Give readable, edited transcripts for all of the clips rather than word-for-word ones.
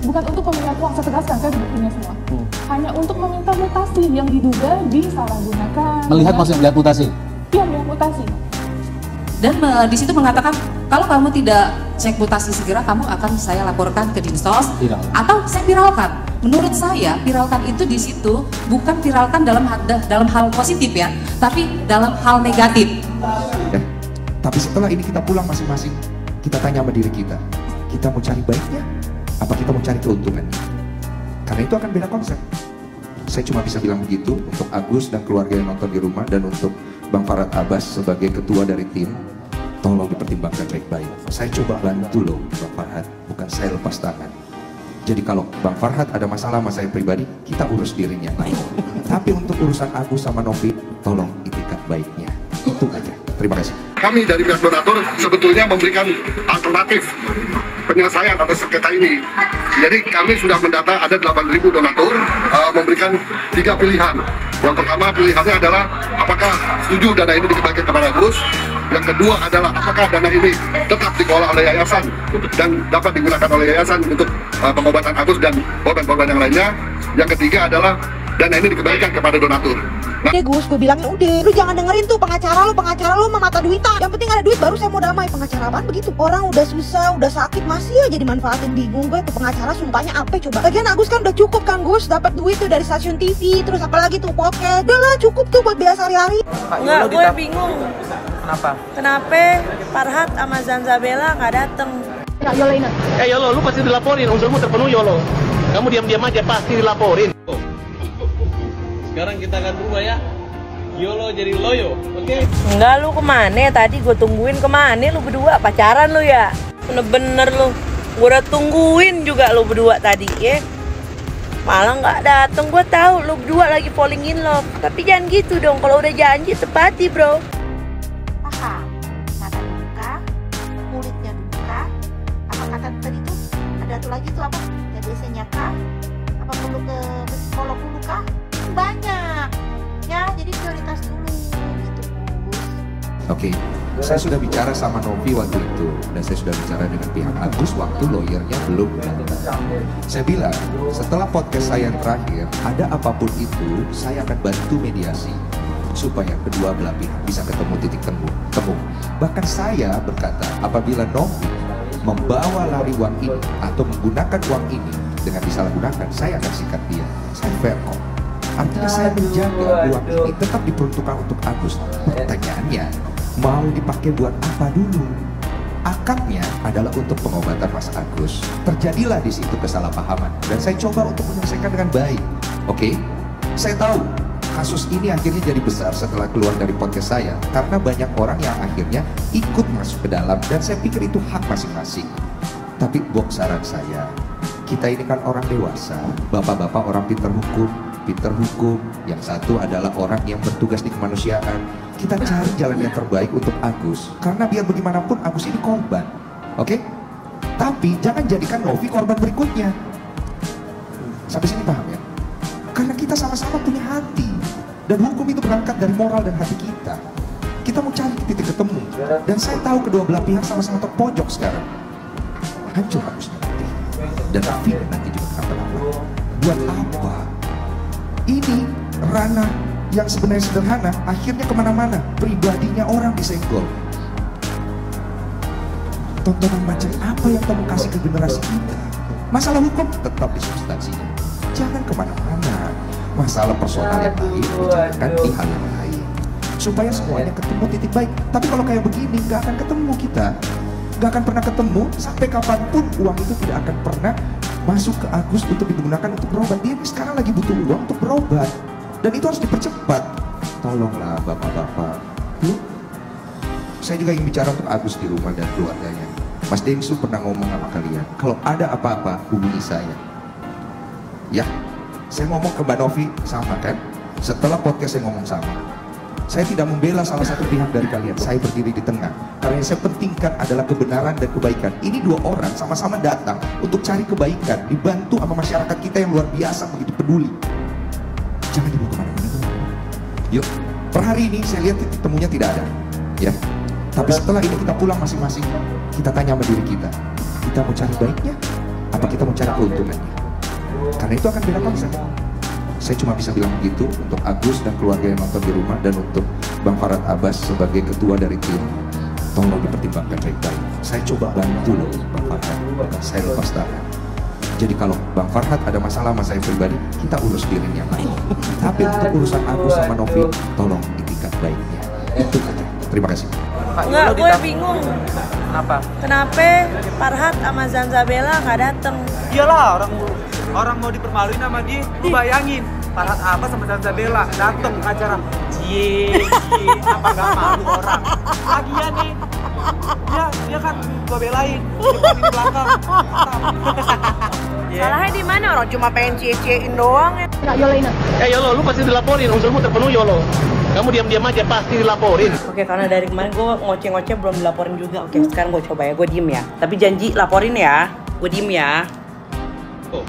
bukan untuk peminat uang, saya tegaskan, saya sudah punya semua. Hanya untuk meminta mutasi yang diduga disalahgunakan. Melihat maksudnya melihat mutasi? Iya, melihat mutasi. Dan di situ mengatakan kalau kamu tidak cek mutasi segera, kamu akan saya laporkan ke Dinsos atau saya viralkan. Menurut saya viralkan itu di situ bukan viralkan dalam hal positif ya, tapi dalam hal negatif. Tapi setelah ini kita pulang masing-masing, kita tanya sama diri kita mau cari baiknya, apa kita mau cari keuntungannya? Karena itu akan beda konsep. Saya cuma bisa bilang begitu untuk Agus dan keluarga yang nonton di rumah, dan untuk Bang Farhad Abbas sebagai ketua dari tim, tolong dipertimbangkan baik-baik. Saya coba bantu loh Bang Farhad, bukan saya lepas tangan. Jadi kalau Bang Farhad ada masalah sama saya pribadi, kita urus dirinya lain. Tapi untuk urusan Agus sama Novi, tolong itikat baiknya. Itu aja. Terima kasih. Kami dari pihak donatur sebetulnya memberikan alternatif penyelesaian atas sengketa ini. Jadi kami sudah mendata ada 8.000 donatur, memberikan 3 pilihan. Yang pertama pilihannya adalah apakah setuju dana ini dikembalikan kepada Agus. Yang kedua adalah apakah dana ini tetap dikelola oleh yayasan dan dapat digunakan oleh yayasan untuk pengobatan Agus dan korban-korban yang lainnya. Yang ketiga adalah dana ini dikembalikan kepada donatur. Nah, Gus, gue bilangin udah, lu jangan dengerin tuh pengacara lu mah mata duitan. Yang penting ada duit baru saya mau damai. Pengacara apaan begitu? Orang udah susah, udah sakit masih aja dimanfaatin. Bingung gue tuh pengacara sumpahnya apa coba. Lagian Agus kan udah cukup kan Gus, dapat duit tuh dari stasiun TV, terus apalagi tuh podcast. Udah lah cukup tuh buat biaya sehari-hari. Enggak, gue bingung. Kenapa? Kenapa Farhad sama Zanzabella nggak dateng? Ya, Yolo ingat. Yolo, lu pasti dilaporin, unsurmu terpenuhi Yolo. Kamu diam-diam aja pasti dilaporin. Sekarang kita akan berubah ya. Yolo jadi Loyo, oke? Enggak, lu kemana? Tadi gue tungguin kemana lu berdua? Pacaran lu ya? Bener-bener lu. Gue udah tungguin juga lu berdua tadi ya. Malah nggak dateng, gue tahu lu berdua lagi falling in love. Tapi jangan gitu dong, kalau udah janji tepati bro. Aha, mata duka, kulitnya duka. Apa kata tadi tuh? Ada tuh lagi tuh apa? Ya biasanya kah? Apa perlu ke psikolog dulu kah? Banyak ya, jadi prioritas dulu gitu Gus. Oke, saya sudah bicara sama Novi waktu itu, dan saya sudah bicara dengan pihak Agus waktu lawyernya belum datang. Saya bilang setelah podcast saya yang terakhir, ada apapun itu saya akan bantu mediasi supaya kedua belah pihak bisa ketemu titik temu. Bahkan saya berkata apabila Novi membawa lari uang ini atau menggunakan uang ini dengan disalahgunakan, saya akan sikat dia. Saya fair kok. Artinya saya menjaga uang ini tetap diperuntukkan untuk Agus. Pertanyaannya, mau dipakai buat apa dulu? Akadnya adalah untuk pengobatan Mas Agus. Terjadilah di situ kesalahpahaman, dan saya coba untuk menyelesaikan dengan baik. Oke? Saya tahu kasus ini akhirnya jadi besar setelah keluar dari podcast saya, karena banyak orang yang akhirnya ikut masuk ke dalam, dan saya pikir itu hak masing-masing. Tapi saran saya, kita ini kan orang dewasa, bapak-bapak orang pintar hukum, yang satu adalah orang yang bertugas di kemanusiaan. Kita cari jalan yang terbaik untuk Agus, karena biar bagaimanapun Agus ini korban, oke? Tapi jangan jadikan Novi korban berikutnya. Sampai sini paham ya? Karena kita sama-sama punya hati, dan hukum itu berangkat dari moral dan hati kita. Kita mau cari titik ketemu, dan saya tahu kedua belah pihak sama-sama terpojok sekarang. Hancur Agus nanti, dan Novi nanti juga kenapa-napa. Buat apa? Ini ranah yang sebenarnya sederhana, akhirnya kemana-mana. Pribadinya orang disenggol. Tontonan macam apa yang kamu kasih ke generasi kita? Masalah hukum tetap di substansinya. Jangan kemana-mana. Masalah personal yang lain bicarakan di hal yang lain, supaya semuanya ketemu titik baik. Tapi kalau kayak begini, gak akan ketemu kita. Gak akan pernah ketemu, sampai kapanpun uang itu tidak akan pernah masuk ke Agus untuk digunakan untuk berobat. Dia sekarang lagi butuh uang untuk berobat, dan itu harus dipercepat. Tolonglah bapak-bapak. Saya juga ingin bicara untuk Agus di rumah dan keluarganya. Mas Dengsu pernah ngomong sama kalian, kalau ada apa-apa hubungi saya. Ya, saya ngomong ke Mbak Novi sama kan. Setelah podcast saya ngomong sama. Saya tidak membela salah satu pihak dari kalian. Saya berdiri di tengah. Karena yang saya pentingkan adalah kebenaran dan kebaikan. Ini dua orang sama-sama datang untuk cari kebaikan, dibantu sama masyarakat kita yang luar biasa begitu peduli. Jangan dibawa kemana-mana. Yuk, per hari ini saya lihat titik temunya tidak ada, ya. Tapi setelah ini kita pulang masing-masing. Kita tanya sama diri kita mau cari baiknya Apa kita mau cari keuntungannya? Karena itu akan beda konsep. Saya cuma bisa bilang begitu untuk Agus dan keluarga yang nonton di rumah, dan untuk Bang Farhad Abbas sebagai ketua dari tim. Tolong dipertimbangkan baik-baik. Saya coba bantu loh Bang Farhad, saya lepas tangan. Jadi kalau Bang Farhad ada masalah sama saya pribadi, kita urus di ring yang lain. Tapi untuk urusan Agus sama Novi, tolong itikat baiknya. Itu saja. Terima kasih. Enggak, gue bingung. Kenapa? Kenapa Farhad sama Zanzabella nggak dateng? Iyalah, orang mau dipermaluin sama dia. Lu bayangin, Farhad apa sama Zanzabella dateng ke acara. Cie, apa gak malu orang? Lagian nih, dia kan gua belain, depan di belakang. Salahnya di mana? Orang cuma pengen cie-ciein doang ya. Kak Yolaina. Yolo, lu pasti dilaporin, unsurmu terpenuhi Yolo. Kamu diam-diam aja, pasti dilaporin. Oke, karena dari kemarin gue ngoceh-ngoceh belum dilaporin juga. Oke, sekarang gue coba ya, gue diem ya. Tapi janji laporin ya, gue diem ya. Oh.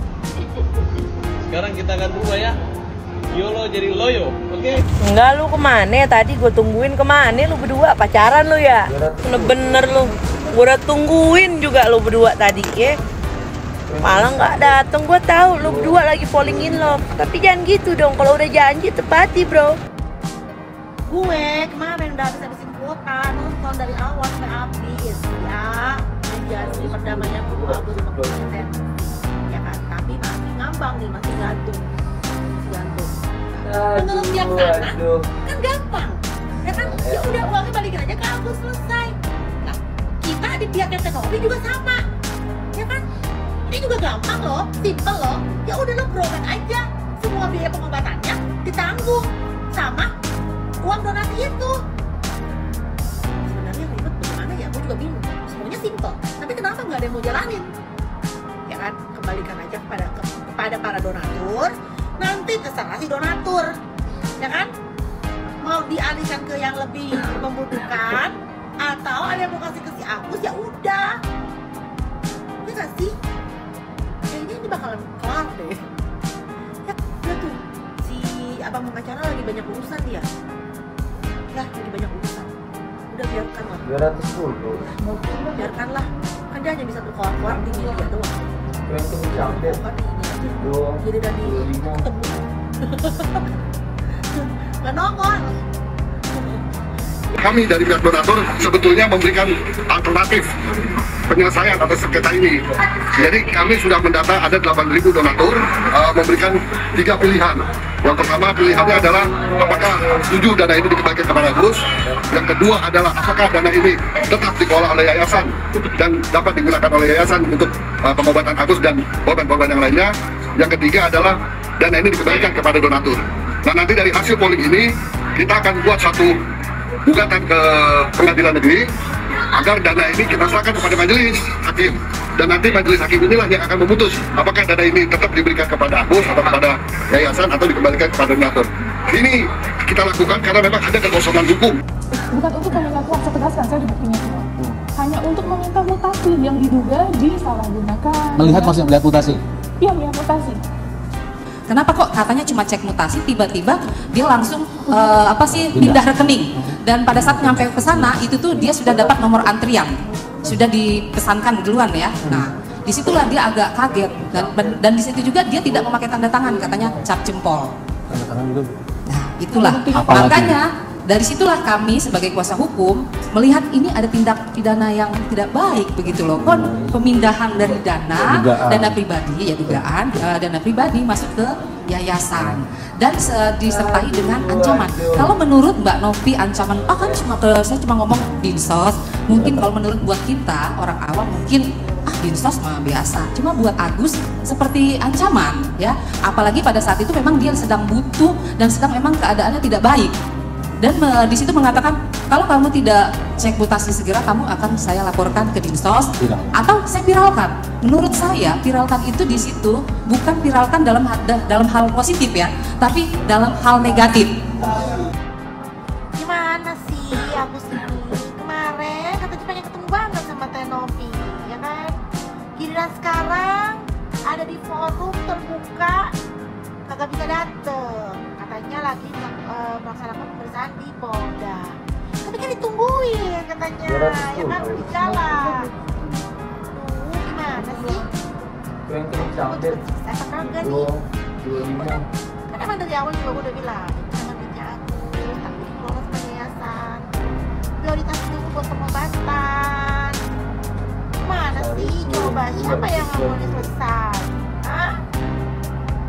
Sekarang kita akan berubah ya. Yolo jadi loyo, oke? Enggak, lu kemana? Tadi gue tungguin kemana lu berdua? Pacaran lu ya? Bener lu. Gue udah tungguin juga lu berdua tadi ya. Malah nggak dateng. Gue tahu lu berdua lagi falling in love. Tapi jangan gitu dong. Kalau udah janji tepati bro. Gue kemarin udah habisin kuota, nonton dari awal sampai habis ya. Mediasi perdamaian Agus sama Kristen, ya kan? Tapi masih ngambang nih, masih gantung. Menurut yang sana kan gampang, ya kan? Ya udah uangnya balikin aja ke Agus, selesai. Nah, kita di pihaknya Tenovi juga sama, ya kan? Ini juga gampang loh, simple loh. Ya udah lo berobat aja, semua biaya pengobatannya ditanggung sama uang donasi itu. Sebenarnya ribet bagaimana ya, gue juga bingung. Semuanya simple, tapi kenapa nggak ada yang mau jalanin? Ya kan, kembalikan aja kepada para donatur. Nanti terserah si donatur, ya kan? Mau dialihkan ke yang lebih membutuhkan, atau ada yang mau kasih ke si Agus, ya udah. Ya nggak sih? Kayaknya ini bakalan kelar deh. Ya udah tuh, si abang pengacara lagi banyak urusan dia. Ya, jadi banyak urusan. Udah biarkanlah. 210. Biarkanlah. Kan dia hanya bisa berkoar-koar di media doang. Bukan di ini aja. Jadi dari ketemu. Gak nongol. Kami dari pihak donatur sebetulnya memberikan alternatif penyelesaian atas sengketa ini. Jadi kami sudah mendata ada 8.000 donatur, memberikan 3 pilihan. Yang pertama pilihannya adalah apakah setuju dana ini dikembalikan kepada Agus. Yang kedua adalah apakah dana ini tetap dikelola oleh yayasan dan dapat digunakan oleh yayasan untuk pengobatan Agus dan korban-korban yang lainnya. Yang ketiga adalah dana ini dikembalikan kepada donatur. Nah, nanti dari hasil polling ini kita akan buat satu gugatan ke pengadilan negeri agar dana ini kita serahkan kepada majelis hakim, dan nanti majelis hakim inilah yang akan memutus apakah dana ini tetap diberikan kepada Agus atau kepada yayasan atau dikembalikan kepada donatur. Ini kita lakukan karena memang ada kekosongan hukum. Bukan untuk meminta kuasa, tegaskan, saya ada buktinya semua. Hanya untuk meminta mutasi yang diduga disalahgunakan. Maksudnya melihat mutasi? Iya, melihat mutasi. Kenapa kok katanya cuma cek mutasi, tiba-tiba dia langsung pindah rekening, dan pada saat nyampe ke sana itu tuh dia sudah dapat nomor antrian, sudah dipesankan duluan ya. Nah, disitulah dia agak kaget, dan di situ juga dia tidak memakai tanda tangan, katanya cap jempol. Nah, itulah makanya dari situlah kami sebagai kuasa hukum melihat ini ada tindak pidana yang tidak baik begitu loh. Pemindahan dari dana pribadi, ya dugaan dana pribadi masuk ke yayasan dan disertai dengan ancaman. Kalau menurut Mbak Novi ancaman, saya cuma ngomong dinsos. Mungkin kalau menurut buat kita orang awam mungkin dinsos mah biasa. Cuma buat Agus seperti ancaman ya. Apalagi pada saat itu memang dia sedang butuh dan sedang memang keadaannya tidak baik. Dan di situ mengatakan kalau kamu tidak cek mutasi segera, kamu akan saya laporkan ke Dinsos atau saya viralkan. Menurut saya viralkan itu di situ bukan viralkan dalam hal positif ya, tapi dalam hal negatif. Gimana sih Agus ini? Kemarin katanya pengen ketemu banget sama Tenovi, ya kan? Giliran sekarang ada di forum terbuka kagak bisa dateng. Katanya lagi melaksanakan pemeriksaan di Polda. Tapi kan ditungguin katanya, ya kan di jalan. Gimana sih? yang kencang deh. Saya kagak nih. 25. Kan emang dari awal juga gue udah bilang, jangan duitnya aku, tapi dikelola sama yayasan. Prioritas itu buat pengobatan. Mana sih coba siapa yang nggak boleh selesai? Hah?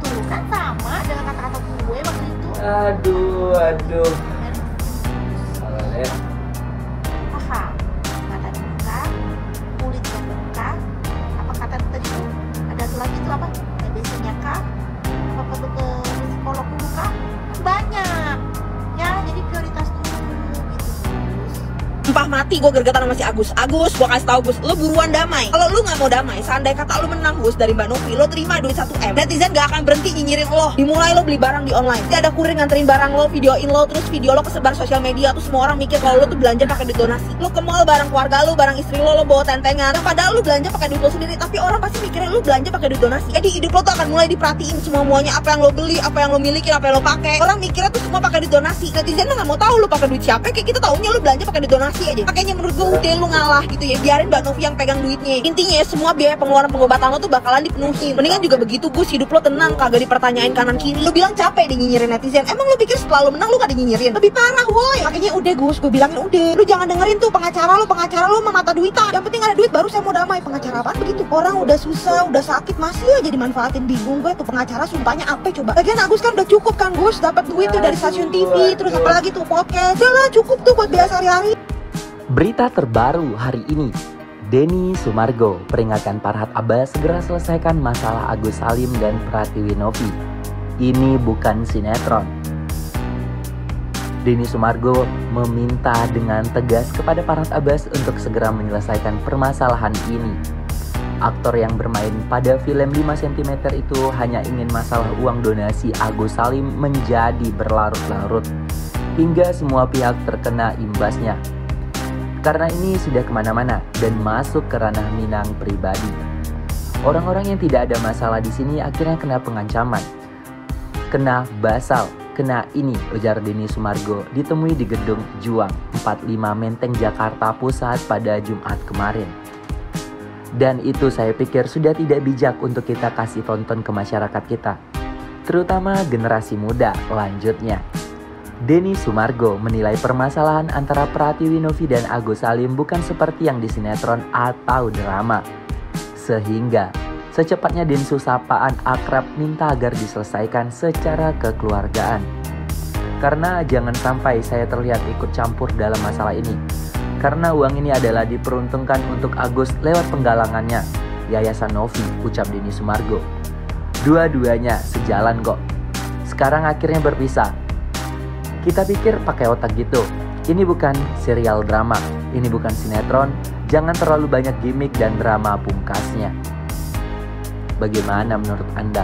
Tuh kan sama dengan kata-kata gue waktu itu. Aduh. Salah deh. Paham? Mata dibuka, kulitnya buka. Apa kata tadi tuh? Ada tuh lagi tuh apa? TBC-nya kah? Apa perlu ke psikolog dulu kah? Kan banyak. Ya, jadi prioritas dulu gitu. Sumpah mati gue gergetan sama si Agus. Agus, gue kasih tau Gus, lo buruan damai. Kalau lo nggak mau damai, seandai kata lo menang Gus dari Mbak Novi, lo terima duit 1M. Netizen gak akan berhenti nyinyirin lo. Dimulai lo beli barang di online. Jadi ada kurir nganterin barang lo, videoin lo, terus video lo kesebar sosial media, terus semua orang mikir kalau lo tuh belanja pakai duit donasi. Lo ke mall barang keluarga lo, barang istri lo bawa tentengan. Nah, padahal lo belanja pakai duit lo sendiri, tapi orang pasti mikirnya lo belanja pakai duit donasi. Jadi hidup lo tuh akan mulai diperhatiin semuanya, apa yang lo beli, apa yang lo miliki, apa yang lo pakai. Orang mikirnya tuh semua pakai duit donasi. Netizen lo nggak mau tahu lo pakai duit siapa, kayak kita taunya lo belanja pakai duit donasi aja. Makanya menurut gue udah lu ngalah gitu ya, biarin Mbak Novi yang pegang duitnya. Intinya ya, semua biaya pengeluaran pengobatan lo tuh bakalan dipenuhi. Mendingan juga begitu Gus, hidup lo tenang, kagak dipertanyain kanan kiri. Lu bilang capek deh nyinyirin netizen, emang lu pikir setelah lu menang lu gak dinyinyirin? Lebih parah woi. Makanya udah Gus, gue bilangin udah, lu jangan dengerin tuh pengacara lu sama mata duitan. Yang penting ada duit baru saya mau damai. Pengacara apaan begitu? Orang udah susah, udah sakit masih aja dimanfaatin. Bingung gue tuh pengacara sumpahnya apa coba. Lagian Agus kan udah cukup kan Gus, dapat duit tuh dari stasiun TV, terus apalagi tuh podcast. Udah lah cukup tuh buat biaya sehari-hari. Berita terbaru hari ini, Denny Sumargo peringatkan Farhad Abbas segera selesaikan masalah Agus Salim dan Pratiwi Novi. Ini bukan sinetron. Denny Sumargo meminta dengan tegas kepada Farhad Abbas untuk segera menyelesaikan permasalahan ini. Aktor yang bermain pada film 5 cm itu hanya ingin masalah uang donasi Agus Salim menjadi berlarut-larut, hingga semua pihak terkena imbasnya. Karena ini sudah kemana-mana dan masuk ke ranah Minang pribadi. Orang-orang yang tidak ada masalah di sini akhirnya kena pengancaman, kena basal, kena ini, ujar Denny Sumargo ditemui di gedung Juang 45 Menteng Jakarta Pusat pada Jumat kemarin. Dan itu saya pikir sudah tidak bijak untuk kita kasih tonton ke masyarakat kita, terutama generasi muda. Lanjutnya, Denny Sumargo menilai permasalahan antara Pratiwi Novi dan Agus Salim bukan seperti yang di sinetron atau drama. Sehingga secepatnya Densu sapaan akrab minta agar diselesaikan secara kekeluargaan. Karena jangan sampai saya terlihat ikut campur dalam masalah ini. Karena uang ini adalah diperuntukkan untuk Agus lewat penggalangannya, Yayasan Novi, ucap Denny Sumargo. Dua-duanya sejalan kok. Sekarang akhirnya berpisah. Kita pikir pakai otak gitu. Ini bukan serial drama, ini bukan sinetron. Jangan terlalu banyak gimmick dan drama pungkasnya. Bagaimana menurut Anda?